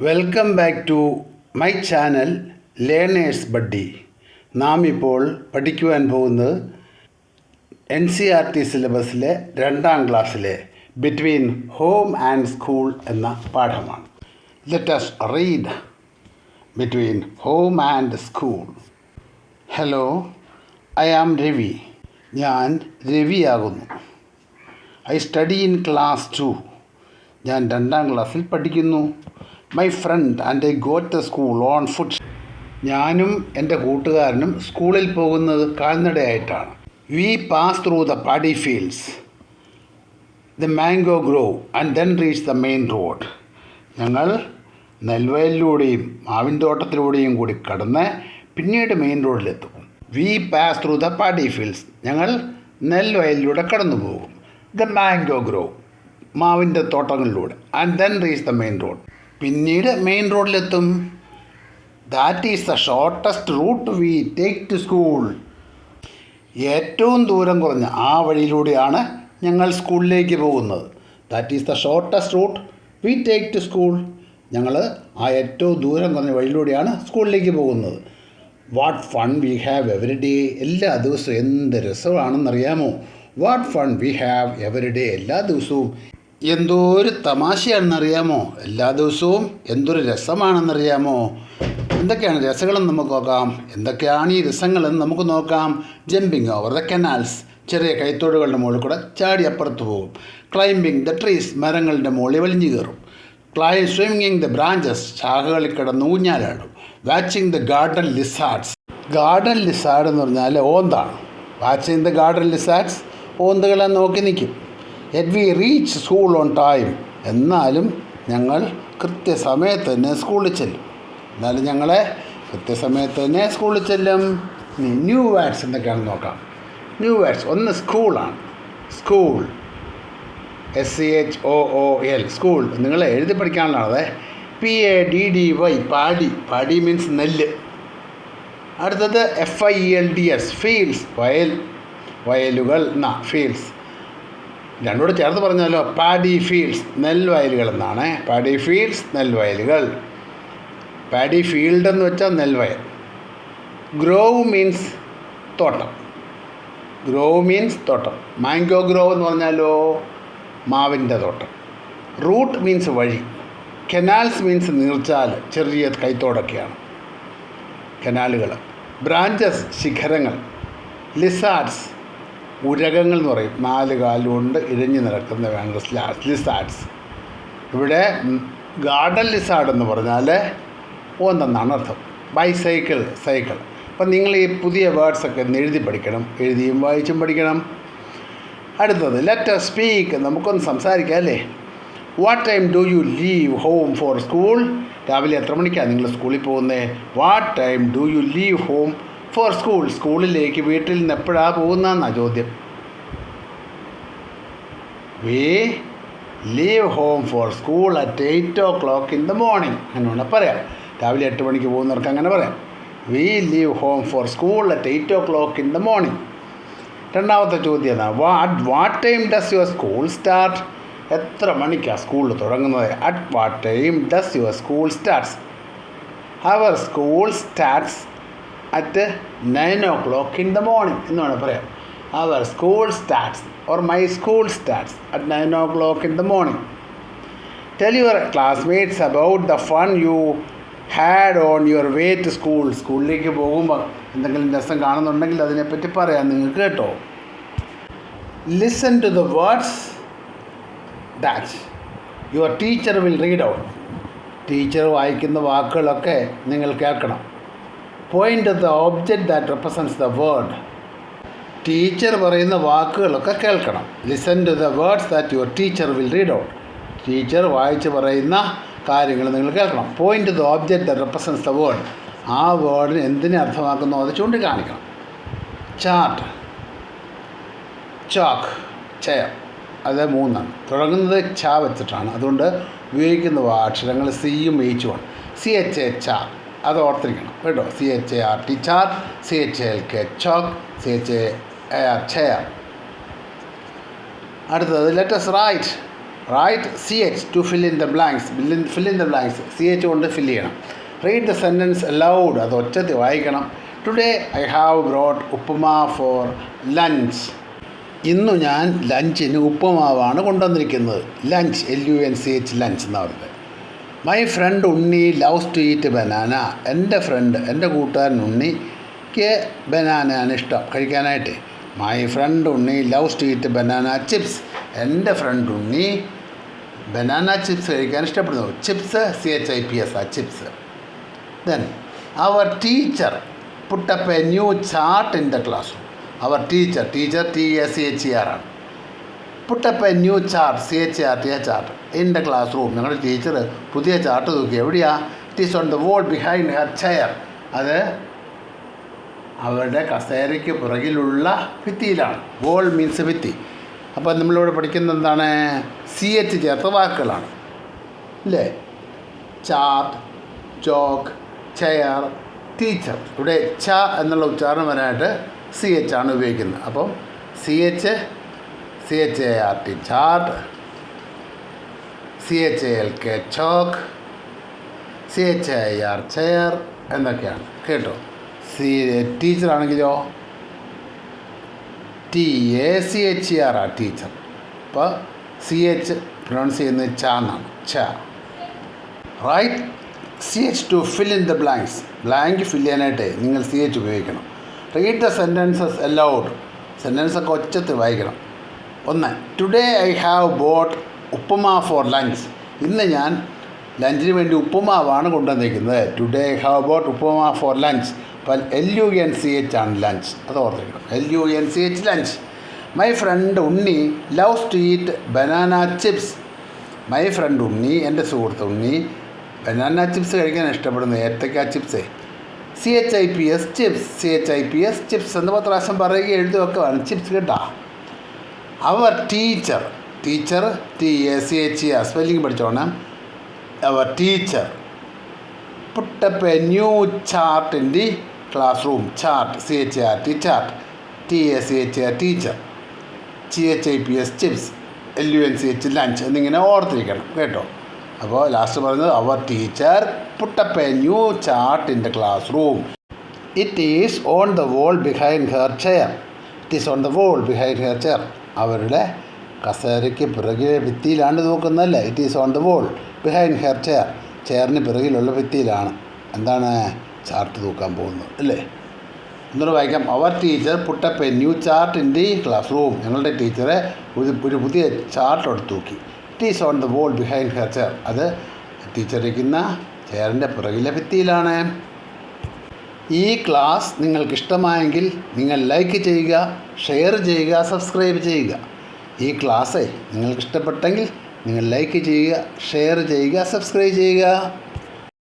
Welcome back to my channel learners buddy. നാം ഇപ്പോൾ പഠിക്കുവാൻ പോകുന്നത് NCERT സിലബസിലെ 2ാം ക്ലാസ്സിലെ ബിറ്റ്വീൻ ഹോം ആൻഡ് സ്കൂൾ എന്ന പാഠമാണ്. Let us read between home and school. Hello, I am Ravi. ഞാൻ രവിയാകുന്നു. I study in class 2. ഞാൻ 2ാം ക്ലാസ്സിൽ പഠിക്കുന്നു. My friend and I go to school on foot. ഞാനും എൻ്റെ കൂട്ടുകാരനും സ്കൂളിൽ പോകുന്നത് കാൽനടയായിട്ടാണ്. We pass through the paddy fields, the mango grove and then reach the main road. ഞങ്ങൾ നെൽവയലിലൂടെയും മാവിൻ തോട്ടത്തിലൂടെയും കൂടി കടന്ന് പിന്നീട് മെയിൻ റോഡിലെത്തും. We pass through the paddy fields, ഞങ്ങൾ നെൽവയലിലൂടെ കടന്നു പോകും. ദ മാംഗോ ഗ്രോവ്, മാവിൻ്റെ തോട്ടങ്ങളിലൂടെ. And then reach the main road, പിന്നീട് മെയിൻ റോഡിലെത്തും. That is the shortest route we take to school. ഏറ്റവും ദൂരം കുറഞ്ഞ ആ വഴിയിലൂടെയാണ് ഞങ്ങൾ സ്കൂളിലേക്ക് പോകുന്നത്. That is the shortest route we take to school. ഞങ്ങൾ ആ ഏറ്റവും ദൂരം കുറഞ്ഞ വഴിയിലൂടെയാണ് സ്കൂളിലേക്ക് പോകുന്നത്. What fun we have every day. എല്ലാ ദിവസവും എന്ത് രസമാണെന്നറിയാമോ? What fun we have every day. എല്ലാ ദിവസവും എന്തോരു തമാശയാണെന്നറിയാമോ? എല്ലാ ദിവസവും എന്തൊരു രസമാണെന്നറിയാമോ? എന്തൊക്കെയാണ് രസങ്ങളെന്ന് നമുക്ക് നോക്കാം. എന്തൊക്കെയാണ് ഈ രസങ്ങളെന്ന് നമുക്ക് നോക്കാം. ജമ്പിങ് ഓവർ ദ കനാൽസ്, ചെറിയ കൈത്തോടുകളുടെ മുകളിൽ കൂടെ ചാടി അപ്പുറത്ത് പോകും. ക്ലൈംബിങ് ദ ട്രീസ്, മരങ്ങളുടെ മുകളിൽ വലിഞ്ഞു കയറും. സ്വിമ്മിങ് ദ ബ്രാഞ്ചസ്, ശാഖകളിൽ കിടന്ന് ഊഞ്ഞാലാടും. Watching the garden lizards. Garden lizard എന്ന് പറഞ്ഞാൽ ഓന്താണ്. വാച്ചിങ് ദ ഗാർഡൻ ലിസാർഡ്സ്, ഓന്തുകളെ നോക്കി നിൽക്കും. Yet we reach school on time. എന്നാലും ഞങ്ങൾ കൃത്യസമയത്ത് തന്നെ സ്കൂളിൽ ചെല്ലും. എന്നാലും ഞങ്ങളെ കൃത്യസമയത്ത് തന്നെ സ്കൂളിൽ ചെല്ലും. ഇനി ന്യൂ വേർഡ്സ് എന്തൊക്കെയാണെന്ന് നോക്കാം. ന്യൂ വേർഡ്സ്, ഒന്ന് സ്കൂളാണ്. School, SCHOOL, school. നിങ്ങൾ എഴുതി പഠിക്കാനുള്ളതാണത്. PADDY, പാടി. പാടി മീൻസ് നെല്ല്. അടുത്തത് FIELDS, ഫീൽഡ്സ്, വയൽ. വയലുകൾ എന്നാ ഫീൽഡ്സ്. രണ്ടോട് ചേർത്ത് പറഞ്ഞാലോ, പാഡി ഫീൽഡ്സ്, നെൽവയലുകൾ എന്നാണ്. പാഡി ഫീൽഡ്സ്, നെൽവയലുകൾ. പാഡി ഫീൽഡ് എന്ന് വെച്ചാൽ നെൽവയൽ. ഗ്രോവ് മീൻസ് തോട്ടം. ഗ്രോവ് മീൻസ് തോട്ടം. മാംഗോ ഗ്രോവ് എന്ന് പറഞ്ഞാലോ, മാവിൻ്റെ തോട്ടം. റൂട്ട് മീൻസ് വഴി. കനാൽസ് മീൻസ് നീർച്ചാൽ, ചെറിയ കൈത്തോടൊക്കെയാണ് കനാലുകൾ. ബ്രാഞ്ചസ്, ശിഖരങ്ങൾ. ലിസാർഡ്സ്, ഉരകങ്ങൾ എന്ന് പറയും. 4 കാലുകൊണ്ട് ഇഴഞ്ഞു നടക്കുന്നവയാണ് ലിസാർഡ്സ്. ഇവിടെ ഗാർഡൻ ലിസാർഡ് എന്ന് പറഞ്ഞാൽ ഓന്തെന്നാണ് അർത്ഥം. Bicycle, cycle. അപ്പം നിങ്ങൾ ഈ പുതിയ വേർഡ്സൊക്കെ എഴുതി പഠിക്കണം. എഴുതിയും വായിച്ചും പഠിക്കണം. അടുത്തത് ലെറ്റ് us സ്പീക്ക്. നമുക്കൊന്ന് സംസാരിക്കാം അല്ലേ? What time do you leave home for school. രാവിലെ എത്ര മണിക്കാണ് നിങ്ങൾ സ്കൂളിൽ പോകുന്നത്? What time do you leave home for school. സ്കൂളിലേക്ക് വീട്ടിൽ നിന്ന് എപ്പോഴാണ് പോകുന്നതെന്നാണ് ചോദ്യം. We leave home for school at 8 o'clock in the morning. അങ്ങനെ വേണം പറയാം. രാവിലെ 8 മണിക്ക് പോകുന്നവർക്ക് അങ്ങനെ പറയാം. We leave home for school at 8 o'clock in the morning. രണ്ടാമത്തെ ചോദ്യം എന്താണ്? What time does your school start. എത്ര മണിക്കാണ് സ്കൂളിൽ തുടങ്ങുന്നത്? At what time does your school starts. Our school starts at 9 o'clock in the morning എന്ന് വേണം പറയാം. Our school starts or my school starts at 9 o'clock in the morning. Tell your classmates about the fun you had on your way to school. സ്കൂളിലേക്ക് പോകുമ്പോൾ എന്തെങ്കിലും രസം കാണുന്നുണ്ടെങ്കിൽ അതിനെപ്പറ്റി പറയാം നിങ്ങൾക്ക് കേട്ടോ. Listen to the words that your teacher will read out. ടീച്ചർ വായിക്കുന്ന വാക്കുകളൊക്കെ നിങ്ങൾ കേൾക്കണം. Point the object that represents the word. ടീച്ചർ പറയുന്ന വാക്കുകളൊക്കെ കേൾക്കണം. Listen to the words that your teacher will read out. ടീച്ചർ വായിച്ച് പറയുന്ന കാര്യങ്ങൾ നിങ്ങൾ കേൾക്കണം. Point the object that represents the word. ആ വേർഡിന് എന്തിനെ അർത്ഥമാക്കുന്നോ അത് ചൂണ്ടിക്കാണിക്കണം. ചാർട്ട്, ചോക്ക്, ചെയർ, അത് 3 തുടങ്ങുന്നത് ഛ വെച്ചിട്ടാണ്. അതുകൊണ്ട് ഉപയോഗിക്കുന്ന അക്ഷരങ്ങൾ സിയും എച്ചും ആണ്. CHA ചാർ, അത് ഓർത്തിരിക്കണം കേട്ടോ. CHART chart, CHALK chalk, CHAR chair. അടുത്തത് let us write write CH to fill in the blanks. Fill in the blanks. CH കൊണ്ട് ഫില്ല് ചെയ്യണം. Read the sentence allowed. അത് ഒച്ചത്തിൽ വായിക്കണം. Today I have brought upma for lunch. ഇന്നു ഞാൻ ലഞ്ചിന് ഉപ്പുമാവാണ് കൊണ്ടുവന്നിരിക്കുന്നത്. Lunch LUNCH lunch എന്നാ പറയുന്നത്. My friend Unni loves to eat banana. എൻ്റെ ഫ്രണ്ട്, എൻ്റെ കൂട്ടുകാരൻ ഉണ്ണിക്ക് ബനാനയാണ് ഇഷ്ടം കഴിക്കാനായിട്ട്. My friend Unni loves to eat banana chips. എൻ്റെ ഫ്രണ്ട് ഉണ്ണി ബനാന ചിപ്സ് കഴിക്കാൻ ഇഷ്ടപ്പെടുന്നു. ചിപ്സ് CHIPS ആ chips. Then our teacher put up a new chart in the class room. Our teacher TACHER ആണ്. Put up a new chart CHART chart in the class room. ഞങ്ങളുടെ teacher പുതിയ chart തൂക്കി. എവിടെയാ? It is on the wall behind her chair. അത് അവരുടെ കസേരയ്ക്ക് പുറകിലുള്ള ഭിത്തിയിലാണ്. Wall means ഭിത്തി. അപ്പോൾ നമ്മളിവിടെ പഠിക്കുന്നത് എന്താണ്? CH ചേർത്ത വാക്കുകളാണ് അല്ലേ? Chart, chalk, chair, teacher. ഇവിടെ ച എന്നുള്ള ഉച്ചാരണം വരാനായിട്ട് CH ആണ് ഉപയോഗിക്കുന്നത്. അപ്പം CHART chart, CHALK chalk, CHIR chair എന്നൊക്കെയാണ് കേട്ടോ. ടീച്ചറാണെങ്കിലോ TACHER ടീച്ചർ. അപ്പോൾ CH പ്രൊണൗൺസ് ചെയ്യുന്നത് ച എന്നാണ്. ച. Write CH to fill in the blanks. Blank fill ചെയ്യാനായിട്ട് നിങ്ങൾ CH ഉപയോഗിക്കണം. Read the sentences aloud. സെൻറ്റൻസൊക്കെ ഒച്ചത്തിൽ വായിക്കണം. 1. Today I have bought upma for lunch. ഇന്ന് ഞാൻ ലഞ്ചിന് വേണ്ടി ഉപ്പുമാവാണ് കൊണ്ടുവന്നിരിക്കുന്നത്. Today I have bought upma for lunch. അപ്പം LUNCH ആണ് ലഞ്ച്. അത് ഓർത്തിരിക്കണം. LUNCH lunch. My friend Unni loves to eat banana chips. My friend Unni, എൻ്റെ സുഹൃത്ത് ഉണ്ണി ബനാന ചിപ്സ് കഴിക്കാൻ ഇഷ്ടപ്പെടുന്നു. ഏത്തക്ക chips. CHIPS chips. CHIPS chips എന്ന് 10 പ്രാവശ്യം പറയുക എഴുതുമൊക്കെ വേണം. ചിപ്സ് കേട്ടാ. അവർ ടീച്ചർ TACHER സ്പെല്ലിംഗ് പഠിച്ചോണം. Our teacher put up a new chart in the classroom. Chart CHART chart, TACHER teacher, CHIPS chips, LUNCH lunch എന്നിങ്ങനെ ഓർത്തിരിക്കണം കേട്ടോ. അപ്പോൾ ലാസ്റ്റ് പറയുന്നത് our teacher put up a new chart in the class room. It is on the wall behind her chair. It is on the wall behind her chair. അവരുടെ കസേരയ്ക്ക് പിറകെ ഭിത്തിയിലാണ് നോക്കുന്നതല്ലേ. It is on the wall behind her chair. ചെയറിന് പിറകിലുള്ള ഭിത്തിയിലാണ് എന്താണ് chart തൂക്കാൻ പോകുന്നത് അല്ലേ. എന്നോട് വായിക്കാം. അവർ teacher put up a new chart in the class room. ഞങ്ങളുടെ ടീച്ചറെ ഒരു പുതിയ ചാർട്ട് എടുത്ത് തൂക്കി. It is on the wall behind her chair. അത് ടീച്ചർ ഇരിക്കുന്ന ചെയറിൻ്റെ പിറകിലെ ഭിത്തിയിലാണ്. ഈ ക്ലാസ് നിങ്ങൾക്കിഷ്ടമായെങ്കിൽ നിങ്ങൾ ലൈക്ക് ചെയ്യുക, ഷെയർ ചെയ്യുക, സബ്സ്ക്രൈബ് ചെയ്യുക. ഈ ക്ലാസ് നിങ്ങൾക്കിഷ്ടപ്പെട്ടെങ്കിൽ നിങ്ങൾ ലൈക്ക് ചെയ്യുക, ഷെയർ ചെയ്യുക, സബ്സ്ക്രൈബ് ചെയ്യുക.